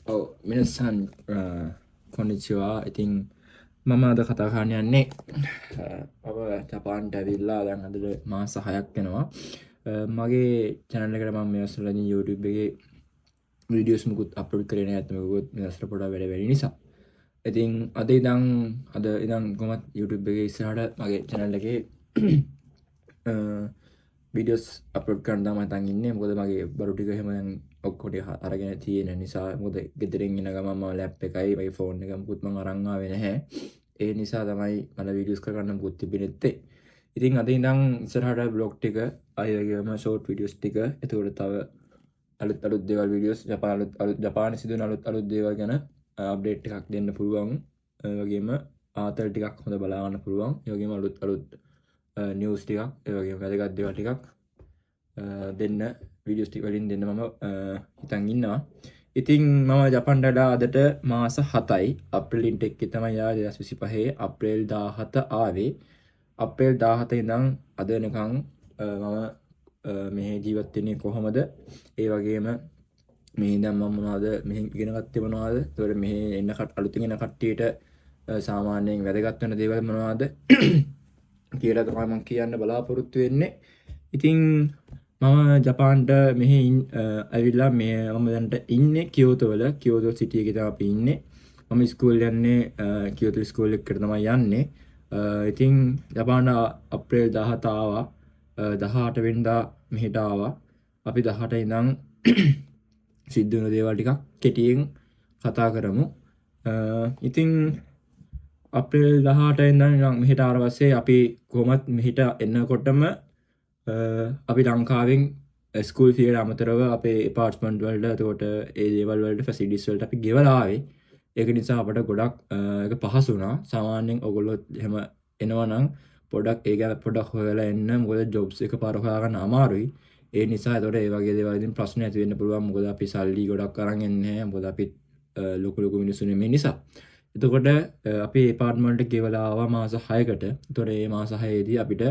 皆さん、こんにちは。ඉතින් මම අද කතා කරන්න යන්නේ අප ජපාන්ට ඇවිල්ලා දැන් අදට මාස 6ක් වෙනවා. මගේ channel එකට මම මේ අසලදී YouTube එකේ videos මුකුත් upload කරේ නැහැ. නැත්නම් මොකද මේ අසල පොඩක් වැඩ නිසා. ඉතින් අද ඉඳන් කොහොමත් YouTube එකේ ඉස්සරහට මගේ channel එකේ videos upload කරන්න තමයි මම ඉන්නේ. මොකද මගේ බරු ටික එහෙම දැන් ඔක්කොට අරගෙන තියෙන නිසා. මොකද ගෙදරින් එන ගමන් මම ලැප් එකයි මගේ ෆෝන් එක මුකුත් මම අරන් ආවේ නැහැ. ඒ නිසා තමයි මට videos කරගන්න මුකුත් තිබෙන්නේ නැත්තේ. ඉතින් අද ඉඳන් ඉස්සරහට vlog ටික අය වගේම short videos ටික එතකොට තව අලුත් දේවල් videos ජපානයේ සිදුවන අලුත් දේවල් ගැන අප්ඩේට් එකක් දෙන්න පුළුවන්. ඒ වගේම ආතල් ටිකක් හොඳ බලා ගන්න පුළුවන්. ඒ වගේම අලුත් නිවස් ටිකක් ඒ වගේම වැදගත් දේවල් ටිකක් දෙන්න වීඩියෝස් ටික වලින් දෙන්න මම හිතන් ඉන්නවා. ඉතින් මම ජපාන්ට අදට මාස 7යි. අප්‍රේල් ඉන්ටෙක් එකේ තමයි ආවේ 2025 අප්‍රේල් 17 ආවේ. අප්‍රේල් 17 ඉඳන් අද වෙනකන් මම මෙහි ජීවත් වෙන්නේ කොහොමද? ඒ වගේම මේ ඉඳන් මම මොනවද මෙහෙන් ඉගෙන ගත්තේ මොනවද? ඒතකොට මෙහි එන්න අලුතින් එන කට්ටියට සාමාන්‍යයෙන් වැදගත් වෙන දේවල් මොනවද? කියලා තමයි මම කියන්න බලාපොරොත්තු වෙන්නේ. ඉතින් මම ජපාන්ට මෙහි ඇවිල්ලා මම දැනට ඉන්නේ කියෝතෝ වල. කියෝතෝ සිටි එකේ තමයි අපි ඉන්නේ. මම ස්කූල් යන්නේ කියෝතෝ ස්කූල් එකකට තමයි යන්නේ. ඉතින් ජපාන අප්‍රේල් 17 ආවා. 18 වෙනිදා මෙහෙට ආවා. අපි 18 ඉඳන් සිද්ධ වෙන දේවල් ටිකක් කෙටියෙන් කතා කරමු. ඉතින් අප්‍රේල් 18 ඉඳන් මෙහෙට ආව පස්සේ අපි කොහොමත් මෙහෙට එන්නකොටම අපි ලංකාවෙන් ස්කූල් ෆී එකට අමතරව අපේ ඇපාර්ට්මන්ට් වලට එතකොට ඒ දේවල් වලට ෆැසිලිටිස් වලට අපි ගෙවලා ආවේ. ඒක නිසා අපට ගොඩක් ඒක පහසු වුණා. සාමාන්‍යයෙන් ඔයගොල්ලෝ එහෙම එනවා නම් පොඩක් ඒ ගැන පොඩක් හොයලා එන්න. මොකද ජොබ්ස් එකපාර හොයාගන්න අමාරුයි. ඒ නිසා එතකොට ඒ වගේ දේවල් වලින් ප්‍රශ්න ඇති වෙන්න පුළුවන්. මොකද අපි සල්ලි ගොඩක් අරන් එන්නේ නැහැ. මොකද අපි ලොකු මිනිස්සු නෙමෙයි නිසා. එතකොට අපි ඇපාර්ට්මන්ට් එක ගෙවලා ආවා මාස 6කට. එතකොට මේ මාස 6ේදී අපිට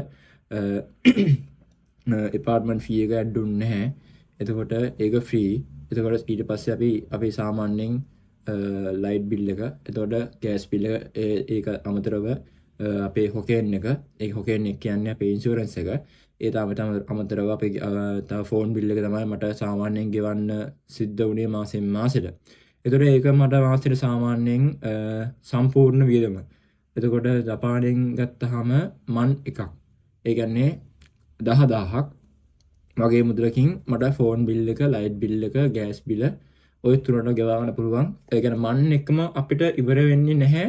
ඇපාර්ට්මන්ට් ෆී එක ඇඩ් දුන්නේ නැහැ. එතකොට ඒක ෆ්‍රී. එතකොට ඊට පස්සේ අපි සාමාන්‍යයෙන් ලයිට් බිල් එක, එතකොට ගෑස් බිල් එක ඒක අමතරව අපේ හොකේන් එක, ඒ හොකේන් එක කියන්නේ අපේ ඉන්ෂුරන්ස් එක. ඒ අමතරව අපේ තව ෆෝන් බිල් එක තමයි මට සාමාන්‍යයෙන් ගෙවන්න සිද්ධ වුණේ මාසෙන් මාසෙට. එතකොට ඒක මට මාසෙට සාමාන්‍යයෙන් සම්පූර්ණ වියදම. එතකොට ජපානයෙන් ගත්තාම මන් එකක්. ඒ කියන්නේ 10000ක් වගේ මුදලකින් මට ෆෝන් බිල් එක, ලයිට් බිල් එක, ගෑස් බිල ඔය තුනට ගෙවා ගන්න පුළුවන්. ඒ කියන්නේ මන් එකම අපිට ඉවර වෙන්නේ නැහැ.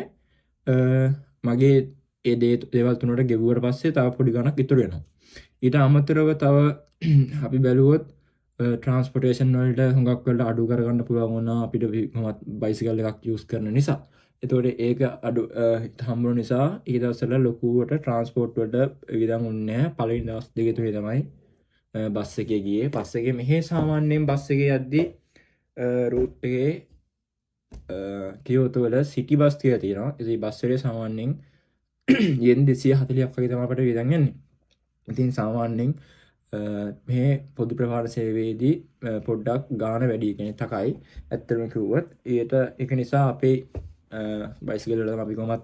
මගේ ඒ දේවල් තුනට ගෙවුවට පස්සේ තව පොඩි ගණක් ඉතුරු වෙනවා. ඊට අමතරව තව අපි බැලුවොත් ට්‍රාන්ස්පෝර්ටේෂන් වලට හුඟක් වෙලට අඩු කරගන්න පුළුවන් වුණා අපිට කොහොමත් බයිසිකල් එකක් යූස් කරන නිසා. එතකොට ඒක අඩු හම්බුන නිසා ඊ දවස්වල ලොකුවට ට්‍රාන්ස්පෝර්ට් වලට වියදම් වුණේ නැහැ. පළවෙනි දවස් දෙක තුනේ තමයි බස් එකේ ගියේ. බස් එකේ මෙහි සාමාන්‍යයෙන් බස් එකේ යද්දී රූට් එකේ කියෝතෝ වල සිටි බස් කියලා තියෙනවා. ඉතින් බස් වලේ සාමාන්‍යයෙන් යෙන් 240ක් වගේ තමයි අපිට වියදම් යන්නේ. ඉතින් සාමාන්‍යයෙන් මේ පොදු ප්‍රවාහන සේවයේදී පොඩ්ඩක් ගාණ වැඩි කියන්නේ තකයි. ඇත්තටම කිව්වොත් ඒක නිසා අපේ බයිසිකල් වල අපි කොහොමත්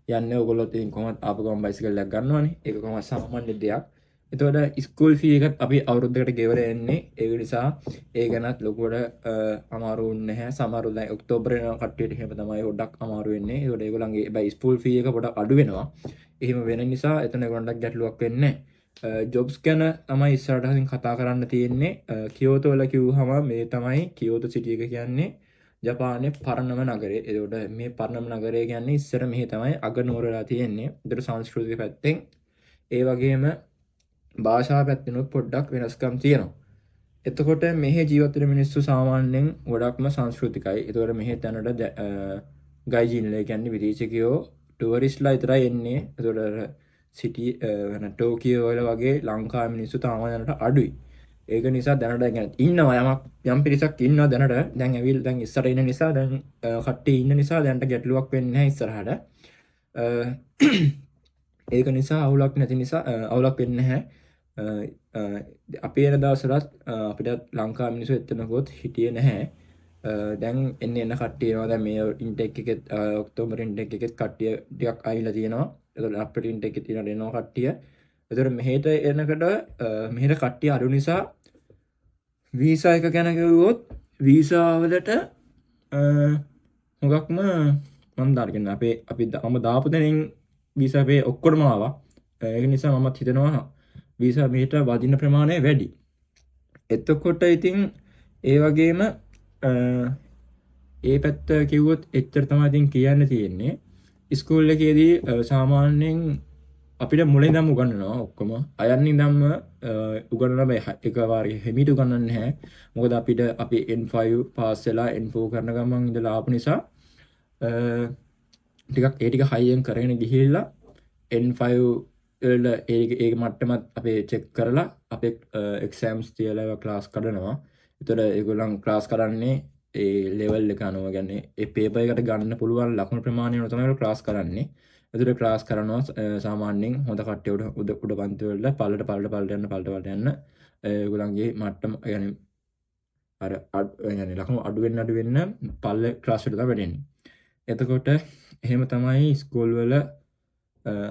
යන්නේ. ඔයගොල්ලොත් ඉතින් කොහොමත් ආපු ගමන් බයිසිකල් එකක් ගන්නවනේ. ඒක කොහොමත් සාමාන්‍ය දෙයක්. එතකොට ස්කූල් ෆී එකත් අපි අවුරුද්දකට ගෙවලා එන්නේ. ඒක නිසා ඒ ගැනත් ලොකුවට අමාරු වෙන්නේ නැහැ. සමහරව දැන් ඔක්තෝබරේ යන කට්ටියට එහෙම තමයි පොඩ්ඩක් අමාරු වෙන්නේ. ඒකට ඒගොල්ලන්ගේ බයි ස්කූල් ෆී එක පොඩ්ඩක් අඩු වෙනවා. එහෙම වෙන නිසා එතන ඒගොල්ලන්ට ගැටලුවක් වෙන්නේ නැහැ. ජොබ්ස් ගැන තමයි ඉස්සරහට කතා කරන්න තියෙන්නේ. කියෝතෝ වල කිව්වහම මේ තමයි කියෝතෝ සිටි එක කියන්නේ ජපානයේ පරණම නගරය. ඒකට මේ පරණම නගරය කියන්නේ ඉස්සර මෙහි තමයි අගනුවර වෙලා තියෙන්නේ. ඒතර සංස්කෘතික පැත්තෙන් ඒ වගේම භාෂාව පැත්තෙනුත් පොඩ්ඩක් වෙනස්කම් තියෙනවා. එතකොට මෙහි ජීවත් වෙන මිනිස්සු සාමාන්‍යයෙන් ගොඩක්ම සංස්කෘතිකයි. ඒතකොට මෙහි තැනට ගයිජින්ලා කියන්නේ විදේශිකයෝ ටුවරිස්ට්ලා විතරයි එන්නේ. ඒතකොට සිටි ටෝකියෝ වල වගේ ලංකාවේ මිනිස්සු තාම දැනට අඩුයි. ඒක නිසා දැනට ඉන්නවා යම් පිරිසක් ඉන්නවා දැනට. දැන් ඇවිල්ලා දැන් ඉස්සරහ ඉන්න නිසා දැන් කට්ටිය ඉන්න නිසා දැනට ගැටලුවක් වෙන්නේ නැහැ ඉස්සරහට. ඒක නිසා අවුලක් නැති නිසා අවුලක් වෙන්නේ නැහැ. අපි එන දවස්වලත් අපිට ලංකාවේ මිනිස්සු එතනකොත් හිටියේ නැහැ. දැන් එන්න කට්ටියනවා දැන් මේ ඉන්ටෙක් එකෙත් ඔක්තෝබර් ඉන්ටෙක් එකෙත් කට්ටිය ටිකක් අයිලා තියෙනවා. එතකොට අපිට ඉන්ටෙක් එකේ තියෙනවා එනවා කට්ටිය. එතකොට මෙහෙට එනකොට මෙහෙට කට්ටිය අඩු නිසා වීසා එක ගැන කිව්වොත් වීසා වලට හුඟක්ම මම දාගෙන අපි දාපු දෙනින් වීසා අපේ ඔක්කොටම ආවා. ඒක නිසා මමත් හිතනවා වීසා මෙහෙට වදින ප්‍රමාණය වැඩි. එතකොට ඉතින් ඒ වගේම ඒ පැත්ත කිව්වොත් එච්චර තමයි ඉතින් කියන්න තියෙන්නේ. ස්කූල් එකේදී සාමාන්‍යයෙන් අපිට මුලින් ඉඳන්ම උගන්වනවා ඔක්කොම. අයන්න ඉඳන්ම උගන්වන බෑ එකවාරේ හිමීට උගන්වන්නේ නැහැ. මොකද අපි N5 පාස් වෙලා N4 කරන ගමන් ඉඳලා ආපු නිසා ටිකක් ඒ ටික හයියෙන් කරගෙන ගිහිල්ලා N5 වල ඒ මට්ටමත් අපේ චෙක් කරලා අපේ එක්සෑම්ස් තියලා ක්ලාස් කරනවා. ඒතර ඒගොල්ලන් ක්ලාස් කරන්නේ ඒ ලෙවල් එක අනුව කියන්නේ ඒ පේපර් එකට ගන්න පුළුවන් ලකුණු ප්‍රමාණය අනුව තමයි ක්ලාස් කරන්නේ. ඒතර ක්ලාස් කරනවා සාමාන්‍යයෙන් හොඳ කට්ටිය උඩ පන්ති වල පල්ලට යන්න ඒගොල්ලන්ගේ මට්ටම يعني අර يعني ලකුණු අඩු වෙන්න පල්ල ක්ලාස් වලට තමයි වැඩෙන්නේ. එතකොට එහෙම තමයි ස්කූල් වල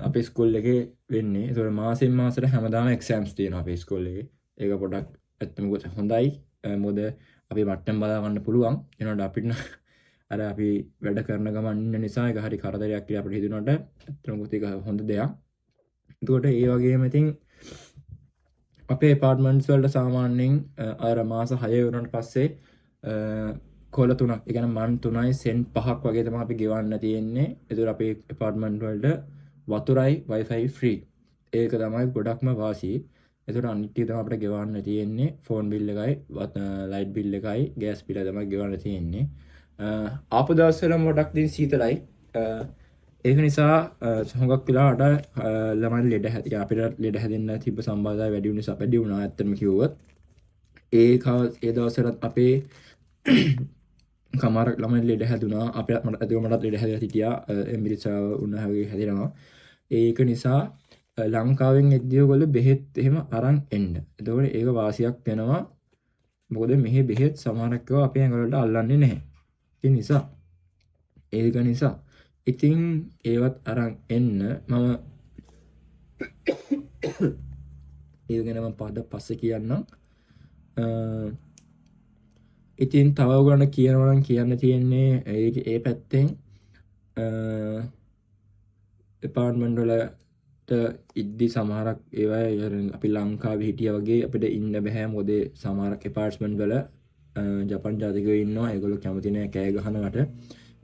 අපේ ස්කූල් එකේ වෙන්නේ. ඒතකොට මාසෙන් මාසෙට හැමදාම එක්සෑම්ස් තියෙනවා අපේ ස්කූල් එකේ. ඒක පොඩක් ඇත්තම හොඳයි. මොකද අපි මට්ටම් බලා ගන්න පුළුවන්. එනකොට අපිට අර අපි වැඩ කරන ගමන් ඉන්න නිසා ඒක හරි කරදරයක් කියලා අපිට හිතුණාට ඇත්තම ඒක හොඳ දෙයක්. එතකොට ඒ වගේම ඉතින් අපේ ඇපාර්ට්මන්ට්ස් වලට සාමාන්‍යයෙන් අර මාස 6 වුණාට පස්සේ කොල 3ක් ඒ කියන්නේ මන් 3යි සෙන්ට් 5ක් වගේ තමයි අපි ගෙවන්න තියෙන්නේ. ඒතර අපේ ඇපාර්ට්මන්ට් වලට වතුරයි Wi-Fi free. ඒක තමයි ගොඩක්ම වාසි. ඒතර අනිත් ටික තමයි අපිට ගෙවන්න තියෙන්නේ. ෆෝන් බිල් එකයි, ලයිට් බිල් එකයි, ගෑස් බිල තමයි ගෙවන්න තියෙන්නේ. ආපු දවස්වල මොඩක් දින් සීතලයි. ඒක නිසා හුඟක් වෙලාවට ළමයි ලෙඩ හැදියා අපිට ලෙඩ හැදෙන්න තිබ්බ සම්භාව්‍යතාවය වැඩි වුණා ඇත්තටම කිව්වොත්. ඒ දවස්වලත් අපේ කමාර ළමයි ලෙඩ හැදුනා. අපිට මටත් ලෙඩ හැදලා හිටියා. එම්බිරිසාව උණා වගේ හැදෙනවා. ඒක නිසා ලංකාවෙන් එද්දී ඔයගොල්ලෝ බෙහෙත් එහෙම අරන් එන්න. එතකොට ඒක වාසියක් වෙනවා. මොකද මෙහි බෙහෙත් සමහරක් ඒවා අපේ ඇඟ වලට අල්ලන්නේ නැහැ. ඒ නිසා ඒක නිසා ඉතින් ඒවත් අරන් එන්න මම ඒක ගැන මම පස්සේ කියන්නම්. ඉතින් තව ඔයගොල්ලන් කියනවා නම් කියන්න තියෙන්නේ ඒ පැත්තෙන් ඩිපාර්ට්මන්ට් වලට ඉද්දි සමහරක් ඒවා අපි ලංකාවේ හිටියා වගේ අපිට ඉන්න බෑ. මොකද සමහරක් ඇපාර්ට්මන්ට් වල ජපන් ජාතිකයෝ ඉන්නවා. ඒගොල්ලෝ කැමති නෑ කෑ ගහනවට.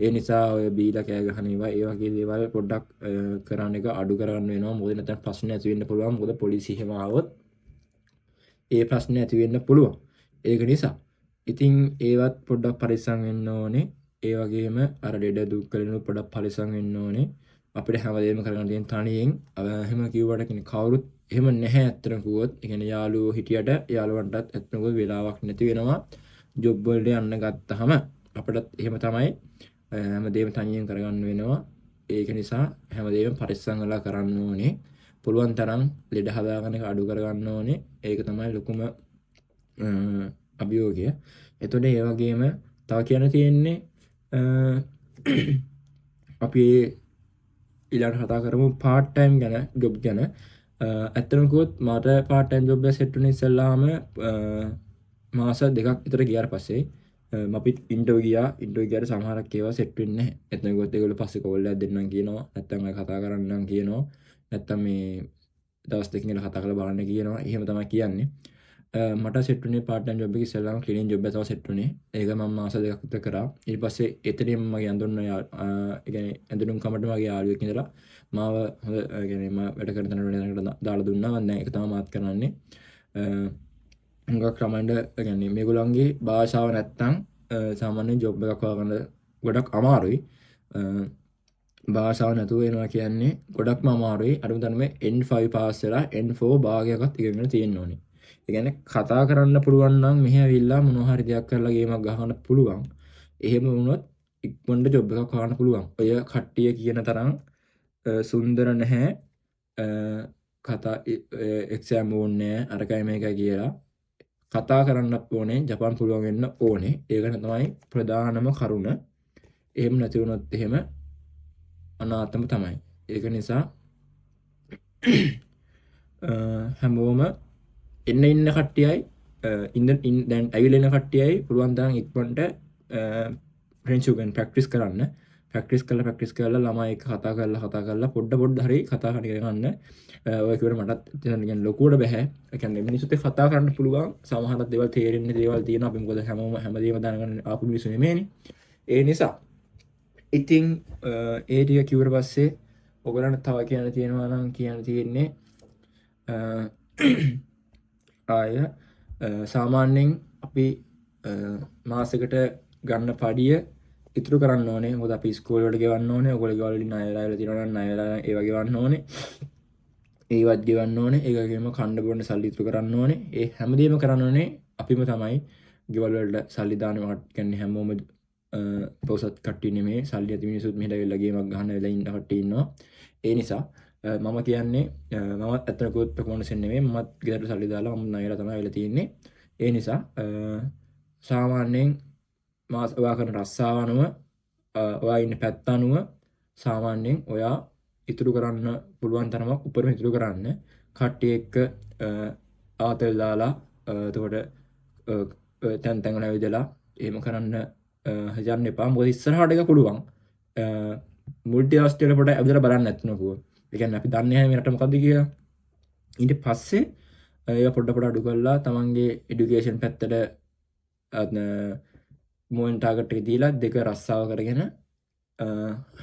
ඒ නිසා ඔය බීලා කෑ ගහන ඒවා ඒ වගේ දේවල් පොඩ්ඩක් කරන්න එක අඩු කරන්න වෙනවා. මොකද නැත්නම් ප්‍රශ්න ඇති වෙන්න පුළුවන්. මොකද පොලිසිය එහෙම ආවොත් ඒ ප්‍රශ්න ඇති වෙන්න පුළුවන්. ඒක නිසා ඉතින් ඒවත් පොඩ්ඩක් පරිස්සම් වෙන්න ඕනේ. ඒ වගේම අර ලෙඩ දුක් වලින් පොඩ්ඩක් පරිස්සම් වෙන්න ඕනේ. අපිට හැමදේම කරගන්න තියෙන තනියෙන් එහෙම කිව්වට කියන්නේ කවුරුත් එහෙම නැහැ ඇත්තටම කිව්වොත්. ඒ කියන්නේ යාළුවෝ හිටියට යාළුවන්ටත් ඇත්තටම වෙලාවක් නැති වෙනවා. ජොබ් වලට යන්න ගත්තාම අපිටත් එහෙම තමයි හැමදේම තනියෙන් කරගන්න වෙනවා. ඒක නිසා හැමදේම පරිස්සම් කරලා කරන්න ඕනේ. පුළුවන් තරම් ලෙඩ හදාගන්න එක අඩු කරගන්න ඕනේ. ඒක තමයි ලොකුම අභියෝගය. එතකොට ඒ වගේම තව කියන්න තියෙන්නේ අපි ඊළඟට කතා කරමු part time ගැන job ගැන. ඇත්තටම කිව්වොත් මට part time job එක set වුණේ ඉස්සෙල්ලාම මාස 2ක් විතර ගියාට පස්සේ අපි ඉන්ටර්විව් ගියාට සමහරක් ඒවා set වෙන්නේ නැහැ. එතන කිව්වොත් ඒගොල්ලෝ පස්සේ කෝල් එකක් දෙන්නම් කියනවා. නැත්තම් අය කතා කරන්නම් කියනවා. නැත්තම් මේ දවස් දෙකකින් ඉඳලා කතා කරලා බලන්න කියනවා. එහෙම තමයි කියන්නේ. මට set වුණේ part time job එක ඉස්සෙල්ලාම cleaning job එක තමයි set වුණේ. ඒක මම මාස 2ක් විතර කරා. ඊට පස්සේ එතනින්ම මගේ ඇඳුම් කමට මගේ යාළුවෙක් ඉඳලා මාව හොඳ මම වැඩ කරන තැනකට දාලා දුන්නා. මම දැන් ඒක තමයි මාත් කරන්නේ. හුඟක් ළමයින්ට කියන්නේ මේගොල්ලන්ගේ භාෂාව නැත්තම් සාමාන්‍ය ජොබ් එකක් හොයාගන්න ගොඩක් අමාරුයි. භාෂාව නැතුව එනවා කියන්නේ ගොඩක්ම අමාරුයි. අඩුම තරමේ N5 පාස් වෙලා N4 භාගයක්වත් ඉගෙනගෙන තියෙන්න ඕනේ. ඒ කියන්නේ කතා කරන්න පුළුවන් නම් මෙහෙ ඇවිල්ලා මොනවා හරි දෙයක් කරලා ගේමක් ගහන්න පුළුවන්. එහෙම වුණොත් ඉක්මනට ජොබ් එකක් හොයන්න පුළුවන්. ඔය කට්ටිය කියන තරම් සුන්දර නැහැ. කතා එක්සෑම් ඕනේ නැහැ. අරකයි මේකයි කියලා කතා කරන්නත් ඕනේ ජපාන් පුළුවන් වෙන්න ඕනේ. ඒක තමයි ප්‍රධානම කරුණ. එහෙම නැති වුණොත් එහෙම අනාතම තමයි. ඒක නිසා හැමෝම ඉන්න කට්ටියයි දැන් ඇවිල්ලා ඉන්න කට්ටියයි පුළුවන් තරම් ඉක්මනට ෆ්‍රෙන්ච් උගෙන් ප්‍රැක්ටිස් කරන්න. ප්‍රැක්ටිස් කරලා ළමයි එක්ක කතා කරලා පොඩ්ඩ හරි කතා කරගන්න. ඔය කිව්වට මටත් කියන්නේ ලොකුවට බෑ. ඒ කියන්නේ මිනිස්සුත් එක්ක කතා කරන්න පුළුවන්. සමහර දේවල් තේරෙන්නේ දේවල් තියෙනවා. අපි මොකද හැමදේම දැනගන්න ආපු මිනිස්සු නෙමෙයිනේ. ඒ නිසා ඉතින් ඒ ටික කිව්වට පස්සේ ඔයගලන්ට තව කියන්න තියෙනවා නම් කියන්න තියෙන්නේ ආය සාමාන්‍යයෙන් අපි මාසෙකට ගන්න පඩිය ඉතුරු කරන්න ඕනේ. මොකද අපි ස්කූල් වලට ගෙවන්න ඕනේ. ඔයගොල්ලෝ ගෙවල් වලින් ණය වෙලා තියෙනවා නම් ණය වෙලා ඒවා ගෙවන්න ඕනේ. ඒවත් ගෙවන්න ඕනේ. ඒ වගේම කන්න බොන්න සල්ලි ඉතුරු කරන්න ඕනේ. ඒ හැමදේම කරන්න ඕනේ අපිම තමයි. ගෙවල් වලට සල්ලි දානවා කියන්නේ හැමෝම පොසත් කට්ටිය නෙමෙයි. සල්ලි ඇති මිනිස්සුත් මෙහෙට වෙලා ගේමක් ගහන්න වෙලා ඉන්න කට්ටිය ඉන්නවා. ඒ නිසා මම කියන්නේ මමත් ඇත්තට ගොත් ප්‍රොමෝෂන් නෙමෙයි. මමත් ගෙදරට සල්ලි දාලා මම ණයලා තමයි වෙලා තියෙන්නේ. ඒ නිසා සාමාන්‍යයෙන් මාස ඔයා කරන රස්සාව අනුව ඔයා ඉන්න පැත්ත අනුව සාමාන්‍යයෙන් ඔයා ඉතුරු කරන්න පුළුවන් තරමක් උපරිම ඉතුරු කරන්න. කට්ටිය එක්ක ආතල් දාලා එතකොට තැන් තැන් වල ඇවිදලා එහෙම කරන්න හදන්න එපා. මොකද ඉස්සරහට එක පුළුවන් මුල්ටි ආස්ට්‍රේලියා පොඩ ඇවිදලා බලන්න නැත්නකෝ. ඒ කියන්නේ අපි දන්නේ නැහැ මේ රට මොකද්ද කියලා. ඊට පස්සේ ඒක පොඩ අඩු කරලා තමන්ගේ এডুকেෂන් පැත්තට මොන් ටාගට් එක දීලා දෙක රස්සාව කරගෙන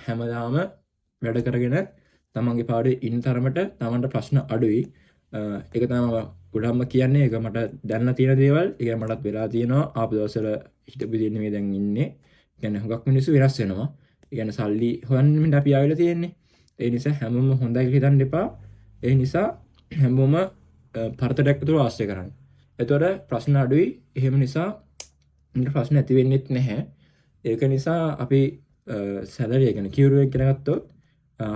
හැමදාම වැඩ කරගෙන තමන්ගේ පාඩුවේ ඉන්න තරමට තමන්ට ප්‍රශ්න අඩුයි. ඒක තමයි ගොඩක්ම කියන්නේ. ඒක මට දැනලා තියෙන දේවල්. ඒක මටත් වෙලා තියෙනවා. ආපු දවස්වල හිටපු දෙන්නේ මේ දැන් ඉන්නේ. කියන්නේ හුඟක් මිනිස්සු වෙනස් වෙනවා. ඒ කියන්නේ සල්ලි හොයන්න අපි ආවිලා තියෙන්නේ. ඒ නිසා හැමෝම හොඳයි කියලා හිතන්න එපා. ඒ නිසා හැමෝම පරතරයක් විතර ආශ්‍රය කරන්න. එතකොට ප්‍රශ්න අඩුයි. එහෙම නිසා අපිට ප්‍රශ්න ඇති වෙන්නේත් නැහැ. ඒක නිසා අපි සැලරි එක කියන්නේ කියුරු එක ඉගෙන ගත්තොත්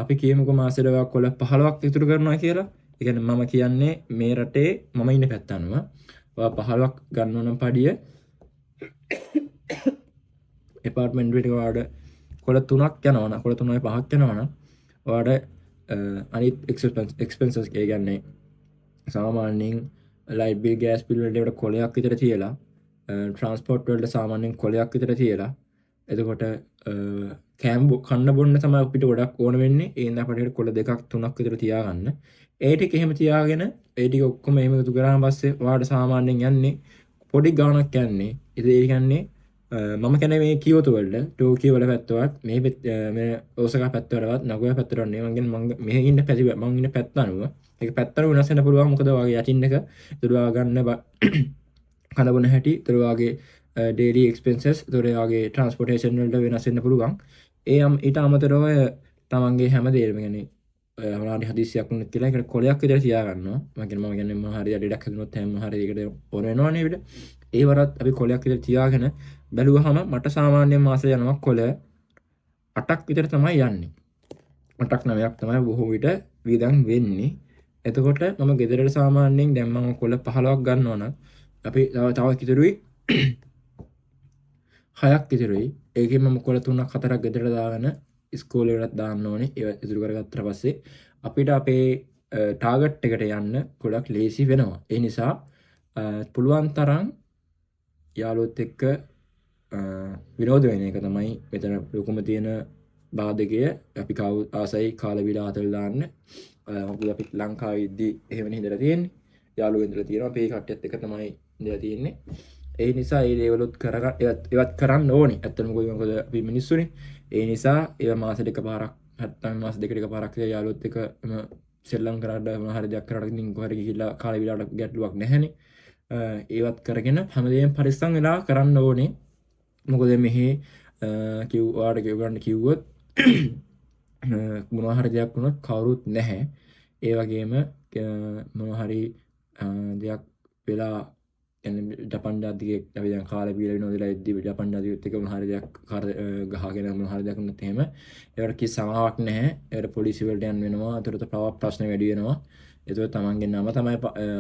අපි කියමුකෝ මාසෙට කොළ 15ක් ඉතුරු කරනවා කියලා. ඒ කියන්නේ මම කියන්නේ මේ රටේ මම ඉන්න පැත්ත අනුව ඔයා 15ක් ගන්න ඕන පඩිය එපාර්ට්මන්ට් එකට ඔයාට කොළ 3ක් යනවනම් කොළ 3යි 5ක් යනවනම් ඔයාට අනිත් එක්ස්පෙන්සස් ඒ කියන්නේ සාමාන්‍යයෙන් ලයිට් බිල් ගෑස් බිල් වලට කොළයක් විතර තියලා ට්‍රාන්ස්පෝර්ට් වලට සාමාන්‍යයෙන් කොළයක් විතර තියලා එතකොට කෑම් කන්න බොන්න තමයි අපිට ගොඩක් ඕන වෙන්නේ. ඒ ඉඳන් අපිට කොළ 2ක් 3ක් විතර තියාගන්න. ඒ ටික එහෙම තියාගෙන ඒ ටික ඔක්කොම එහෙම එකතු කරාම පස්සේ ඔයාලට සාමාන්‍යයෙන් යන්නේ පොඩි ගාණක් යන්නේ. ඒ කියන්නේ මම කියන්නේ මේ කියෝතෝ වලට ටෝකියෝ වල පැත්තවත් මේ ඕසාකා පැත්තවලවත් නගෝයා පැත්තවලවත් නෙවෙයි. මම කියන්නේ මම මෙහෙ ඉන්න මම ඉන්න පැත්ත අනුව ඒක පැත්තට වෙනස් වෙන්න පුළුවන්. මොකද ඔයාගේ යටින් එක දරුවා ගන්න කන බොන හැටි දරුවාගේ ඩේලි එක්ස්පෙන්සස් දරුවාගේ ට්‍රාන්ස්පෝර්ටේෂන් වලට වෙනස් වෙන්න පුළුවන්. ඊට අමතරව තමන්ගේ හැම දෙයක්ම කියන්නේ මොනවාරි හදිස්සියක් වුණත් කියලා ඒකට කොලයක් විතර තියාගන්නවා. මම කියන්නේ මොනවා හරි දෙයක් හැදුනොත් හැම හරි ඒකට ඕන වෙනවනේ අපිට. ඒ වරත් අපි කොලයක් විතර තියාගෙන බැලුවහම මට සාමාන්‍යයෙන් මාසෙ යනවා කොල 8ක් විතර තමයි යන්නේ. 8ක් 9ක් තමයි බොහෝ විට වියදම් වෙන්නේ. එතකොට මම ගෙදරට සාමාන්‍යයෙන් දැන් මම කොල 15ක් ගන්නවා නම් අපි තව ඉතුරුයි 6ක් ඉතුරුයි. ඒකෙන් මම කොල 3ක් 4ක් ගෙදරට දාගෙන ඉස්කෝලේ වලට දාන්න ඕනේ. ඒව ඉතුරු කරගත්තට පස්සේ අපිට අපේ ටාගට් එකට යන්න ගොඩක් ලේසි වෙනවා. ඒ නිසා පුළුවන් තරම් යාළුවොත් එක්ක විනෝද වෙන එක තමයි මෙතන ලොකුම තියෙන බාධකය. අපි ආසයි කාල විලා අතල් දාන්න. මොකද අපි ලංකාවේ ඉද්දි එහෙමනේ ඉඳලා තියෙන්නේ. යාළුවෝ ඉඳලා තියෙනවා. අපේ කට්ටියත් එක්ක තමයි ඉඳලා තියෙන්නේ. ඒ නිසා ඒ දේවලුත් ඒවත් කරන්න ඕනේ. ඇත්තටම මොකද අපි මිනිස්සුනේ. ඒ නිසා ඒවා මාසෙට එකපාරක් නැත්නම් මාස දෙකකට එකපාරක් යාළුවොත් එක්ක සෙල්ලම් කරන්න මොන හරි දෙයක් කරලා ඉතින් කොහරි ගිහිල්ලා කාල විලාට ගැටලුවක් නැහැනේ. ඒවත් කරගෙන හැමදේම පරිස්සම් වෙලා කරන්න ඕනේ. මොකද මෙහි ඔයාලට ගන්න කිව්වොත් මොනවා හරි දෙයක් වුණොත් කවුරුත් නැහැ. ඒ වගේම මොනවා හරි දෙයක් වෙලා ජපන් ජාතිකයෙක් අපි දැන් කාලේ බීලා විනෝදලා ඉද්දි ජපන් ජාතිකයෙක් එක මොනවා හරි දෙයක් ගහගෙන මොනවා හරි දෙයක් වුණොත් එහෙම ඒවට කිසි සමාවක් නැහැ. ඒකට පොලිසිය වලට යන්න වෙනවා. අතරත ප්‍රශ්න වැඩි වෙනවා. එතකොට තමන්ගේ නම තමයි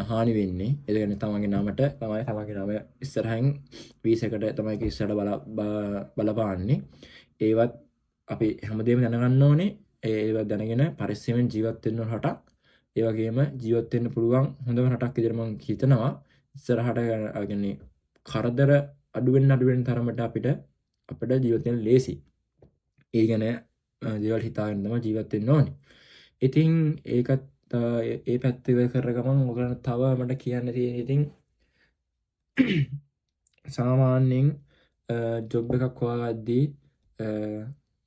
හානි වෙන්නේ. ඒ කියන්නේ තමන්ගේ නමට තමයි තමන්ගේ නම ඉස්සරහින් වීසා එකට තමයි ඉස්සරහට බලපාන්නේ. ඒවත් අපි හැමදේම දැනගන්න ඕනේ. ඒවත් දැනගෙන පරිස්සමෙන් ජීවත් වෙන්න ඕන රටක්. ඒ වගේම ජීවත් වෙන්න පුළුවන් හොඳම රටක් විදිහට මම හිතනවා. ඉස්සරහට يعني කරදර අඩු වෙන්න තරමට අපිට ජීවත් වෙන්න ලේසි. ඒ ගැන දේවල් හිතාගෙන තමයි ජීවත් වෙන්න ඕනේ. ඉතින් ඒකත් ඒ පැත්ත ඉවර කර ගමන් ඔයගලන්ට තව මට කියන්න තියෙන ඉතින් සාමාන්‍යයෙන් ජොබ් එකක් හොයාගද්දී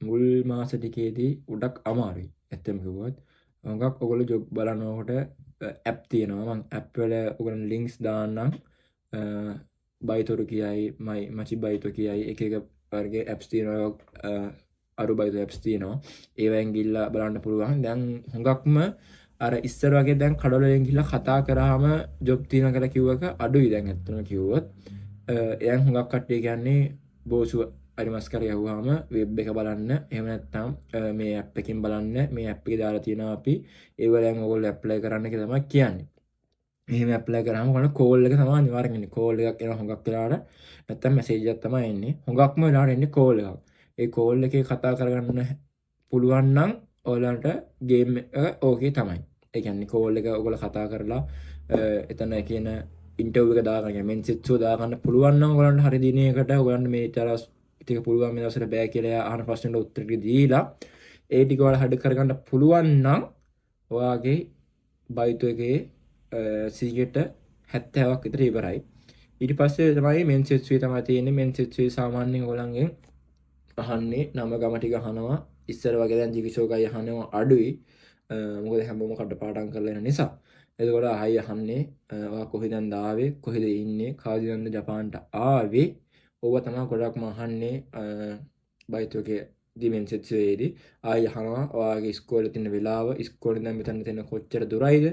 මුල් මාස ටිකේදී ගොඩක් අමාරුයි. ඇත්තම කිව්වොත් හුඟක් ඔයගොල්ලෝ ජොබ් බලනකොට ඇප් තියෙනවා. මම ඇප් වල ඔයගොල්ලන් ලින්ක්ස් දාන්නම්. බයිතොරු කියයි, මචි බයිතෝ කියයි එක වර්ගේ ඇප්ස් තියෙනවා. අරු බයිතෝ ඇප්ස් තියෙනවා. ඒවෙන් ගිහිල්ලා බලන්න පුළුවන්. දැන් හුඟක්ම අර ඉස්සර වගේ දැන් කඩවලින් ගිහිල්ලා කතා කරාම ජොබ් තියෙනවා කියලා කිව්වක අඩුයි දැන් ඇත්තම කිව්වොත්. එයන් හුඟක් කට්ටිය කියන්නේ බෝසුව අරිමස් කර යවුවාම වෙබ් එක බලන්න. එහෙම නැත්නම් මේ ඇප් එකකින් බලන්න. මේ ඇප් එකේ දාලා තියෙනවා අපි ඒව දැන් ඔයගොල්ලෝ ඇප්ලයි කරන්න කියලා තමයි කියන්නේ. එහෙම ඇප්ලයි කරාම ඔයගොල්ලෝ කෝල් එක තමයි අනිවාර්යෙන් එන්නේ. කෝල් එකක් එනවා හුඟක් වෙලාවට. නැත්නම් මැසේජ් එකක් තමයි එන්නේ. හුඟක්ම වෙලාවට එන්නේ කෝල් එකක්. ඒ කෝල් එකේ කතා කරගන්න පුළුවන් නම් ඔයාලට ගේම් එක ඕකේ තමයි. ඒ කියන්නේ කෝල් එක ඔයගොල්ලෝ කතා කරලා එතන කියන ඉන්ටර්විව් එක දාගන්න මෙන්සෙට්ස් එක දාගන්න පුළුවන් නම් ඔයගොල්ලන්ට හරි දිනයකට ඔයගොල්ලන්ට මේ තරස් ටික පුළුවන් මේ දවස්වල බෑ කියලා අහන ප්‍රශ්නෙට උත්තර ටික දීලා ඒ ටික ඔයාලා හඩ කරගන්න පුළුවන් නම් ඔයාගේ බයිටෝ එකේ 70%ක් විතර ඉවරයි. ඊට පස්සේ තමයි මෙන්සෙට්ස් එක තමයි තියෙන්නේ. මෙන්සෙට්ස් එක සාමාන්‍යයෙන් ඔයගොල්ලන්ගෙන් අහන්නේ නම ගම ටික අහනවා. ඉස්සර වගේ දැන් ජිකිෂෝකයි අහනවා අඩුයි. මොකද හැමෝම කඩපාඩම් කරලා යන නිසා. එතකොට ආයි අහන්නේ ඔයා කොහෙන්ද ආවේ? කොහෙද ඉන්නේ? කාදිනන්ද ජපාන්ට ආවේ? ඕව තමයි ගොඩක්ම අහන්නේ බයිටෝකේ ඩිමෙන්සෙට්ස් වේදී. ආයි අහනවා ඔයාගේ ඉස්කෝලේ තියෙන වෙලාව, ඉස්කෝලේ ඉඳන් මෙතන තියෙන කොච්චර දුරයිද?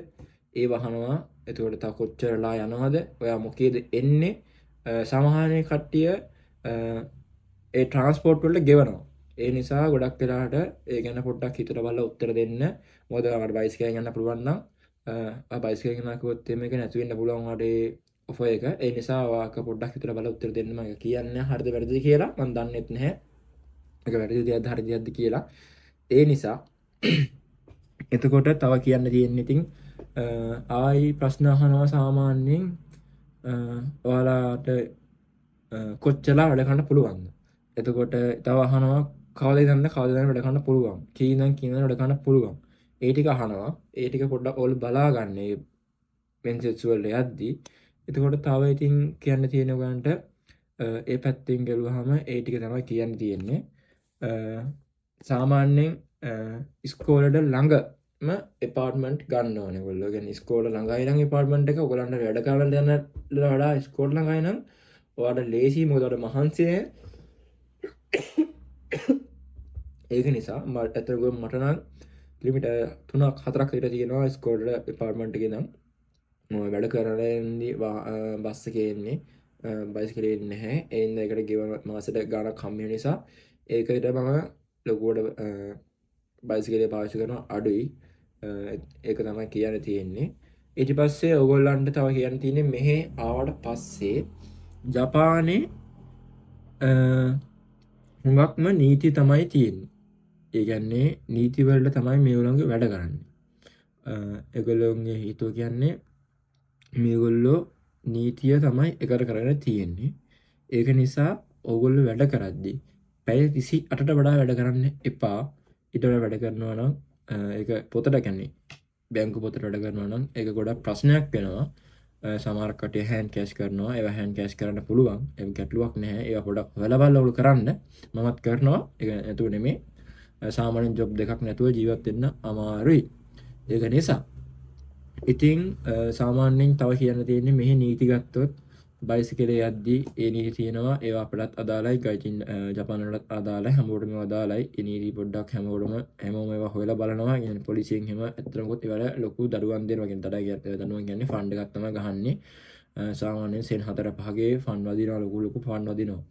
ඒව අහනවා. එතකොට තව කොච්චරලා යනවද? ඔයා මොකේද එන්නේ? සමහරනේ කට්ටිය ඒ ට්‍රාන්ස්පෝර්ට් වලට ගෙවනවා. ඒ නිසා ගොඩක් වෙලාවට ඒ ගැන පොඩ්ඩක් හිතලා බලලා උත්තර දෙන්න. මොකද ඔයාලට බයිසිකලෙන් යන්න පුළුවන් නම් බයිසිකලෙන් යනවා කිව්වොත් මේක නැති වෙන්න පුළුවන් ඔයාලට ඔෆර් එක. ඒ නිසා ඔයාක පොඩ්ඩක් හිතලා බලලා උත්තර දෙන්න. මම කියන්නේ හරිද වැරදිද කියලා මම දන්නෙත් නැහැ. ඒක වැරදිද හරිදද කියලා. ඒ නිසා එතකොට තව කියන්න තියෙන්නේ ඉතින් ආයි ප්‍රශ්න අහනවා සාමාන්‍යයෙන් ඔයාලට කොච්චරලා වැඩ කරන්න පුළුවන්ද? එතකොට තව අහනවා කවදද වැඩ කරන්න පුළුවන්? කීයද වැඩ කරන්න පුළුවන්? ඒ ටික අහනවා. ඒ ටික පොඩ්ඩක් ඔයාලා බලා ගන්න. මේ මෙන්සෙට්ස් වලට යද්දී. එතකොට තව ඉතින් කියන්න තියෙන ඔයගන්ට ඒ පැත්තෙන් ගලුවාම ඒ ටික තමයි කියන්න තියෙන්නේ. සාමාන්‍යයෙන් ඉස්කෝලේට ළඟම එපාර්ට්මන්ට් ගන්න ඕනේ ඔයගොල්ලෝ. කියන්නේ ඉස්කෝල ළඟයි නම් එපාර්ට්මන්ට් එක ඔයගලන්ට වැඩ කරන්න යන වඩා ඉස්කෝල ළඟයි නම් ඔයාලට ලේසි. මොකද ඔයාලට මහන්සි නැහැ. ඒක නිසා මට නම් කිලෝමීටර් 3ක් 4ක් විතර තියෙනවා ඉස්කෝලේට එපාර්ට්මන්ට් එකේ නම්. මම වැඩ කරන්නේ බස් එකේ එන්නේ. බයිසිකලේ එන්නේ නැහැ. ඒ ඉඳ ඒකට ගෙවන මාසෙට ගාණක් හම්බ වෙන නිසා ඒකට මම ලොකුවට බයිසිකලේ පාවිච්චි කරනවා අඩුයි. ඒක තමයි කියන්න තියෙන්නේ. ඊට පස්සේ ඔයගොල්ලන්ට තව කියන්න තියෙන්නේ මෙහෙ ආවට පස්සේ ජපානයේ හුඟක්ම නීති තමයි තියෙන්නේ. ඒ කියන්නේ නීති වලට තමයි මේගොල්ලෝගේ වැඩ කරන්නේ. ඒගොල්ලෝගේ හිතුව කියන්නේ මේගොල්ලෝ නීතිය තමයි එකට කරගෙන තියෙන්නේ. ඒක නිසා ඕගොල්ලෝ වැඩ කරද්දී පැය 28ට වඩා වැඩ කරන්න එපා. ඊට වඩා වැඩ කරනවා නම් ඒක පොතට කියන්නේ බැංකු පොතට වැඩ කරනවා නම් ඒක ගොඩක් ප්‍රශ්නයක් වෙනවා. සමහර කට්ටිය හෑන්ඩ් කෑෂ් කරනවා. ඒවා හෑන්ඩ් කෑෂ් කරන්න පුළුවන්. ඒක ගැටලුවක් නැහැ. ඒවා පොඩක් හොයලා බලලා ඔයගොල්ලෝ කරන්න. මමත් කරනවා. ඒක නැතුව නෙමෙයි. සාමාන්‍ය ජොබ් දෙකක් නැතුව ජීවත් වෙන්න අමාරුයි. ඒක නිසා ඉතින් සාමාන්‍යයෙන් තව කියන්න තියෙන්නේ මෙහි නීති ගත්තොත් බයිසිකලේ යද්දී ඒ නීති තියෙනවා. ඒවා අපටත් අදාළයි. ගයිඩින් ජපාන වලත් අදාළයි. හැමෝටම අදාළයි. ඒ නීති පොඩ්ඩක් හැමෝම ඒවා හොයලා බලනවා. يعني පොලිසියෙන් එහෙම ඇත්තටම කොත් ඒවල ලොකු දඩුවම් දෙනවා. يعني දඩුවම් කියන්නේ ෆන්ඩ් එකක් තමයි ගහන්නේ. සාමාන්‍යයෙන් සෙන් 4-5ගේ ෆන්ඩ් වදිනවා. ලොකු ෆන්ඩ් වදිනවා.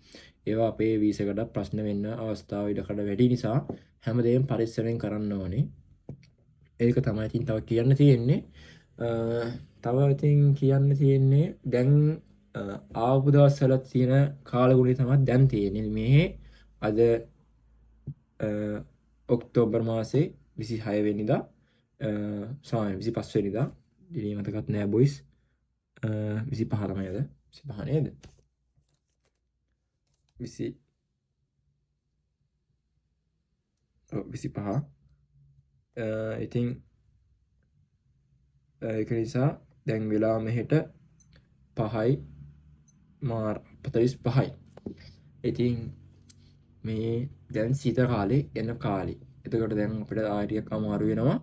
ඒවා අපේ වීසකට ප්‍රශ්න වෙන්න අවස්ථාව ඉඩකඩ වැඩි නිසා හැමදේම පරිස්සමෙන් කරන්න ඕනේ. ඒක තමයි ඉතින් තව කියන්න තියෙන්නේ. තව ඉතින් කියන්න තියෙන්නේ දැන් ආපු දවස්වල තියෙන කාලගුණය තමයි දැන් තියෙන්නේ මේ අද ඔක්තෝබර් මාසේ 26 වෙනිදා සාමයි 25 වෙනිදා දිනේ මතකත් නෑ බොයිස් 25 තමයි අද 25 නේද 25 ඉතින් ඒක නිසා දැන් වෙලා මෙහෙට 5යි මාර් 45යි ඉතින් මේ දැන් සීත කාලේ එන කාලේ එතකොට දැන් අපිට ආයෙත් අමාරු වෙනවා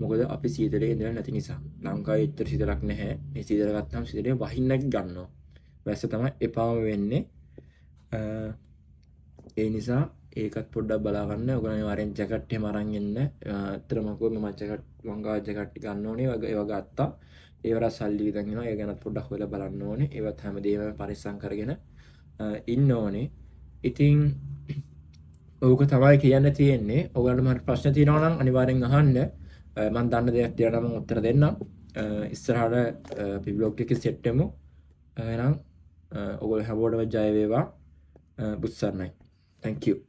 මොකද අපි සීතලේ ඉඳලා නැති නිසා ලංකාවේ ඉතර සීතලක් නැහැ මේ සීතල ගත්තාම සීතලේ වහින්න ගන්නවා වැස්ස තමයි එපාම වෙන්නේ ඒ නිසා ඒකත් පොඩ්ඩක් බලා ගන්න ඔයගොල්ලෝ අනිවාර්යෙන් ජැකට් එකම අරන් එන්න අතරම මම ජැකට් වංගා ජැකට් ගන්න ඕනේ ඒවා ගත්තා ඒවර සල්ලි විතන් එනවා ඒ ගැනත් පොඩ්ඩක් හොයලා බලන්න ඕනේ ඒවත් හැමදේම පරිස්සම් කරගෙන ඉන්න ඕනේ ඉතින් ඕක තමයි කියන්න තියෙන්නේ ඔයගලන්ට මට ප්‍රශ්න තියෙනවා නම් අනිවාර්යෙන් අහන්න මම දන්න දෙයක් තියෙනවා නම් උත්තර දෙන්නම් ඉස්සරහට අපි බ්ලොග් එකේ සෙට් වෙමු එහෙනම් ඔයගොල්ලෝ හැමෝටම ජය වේවා බුස්සන්නයි thank you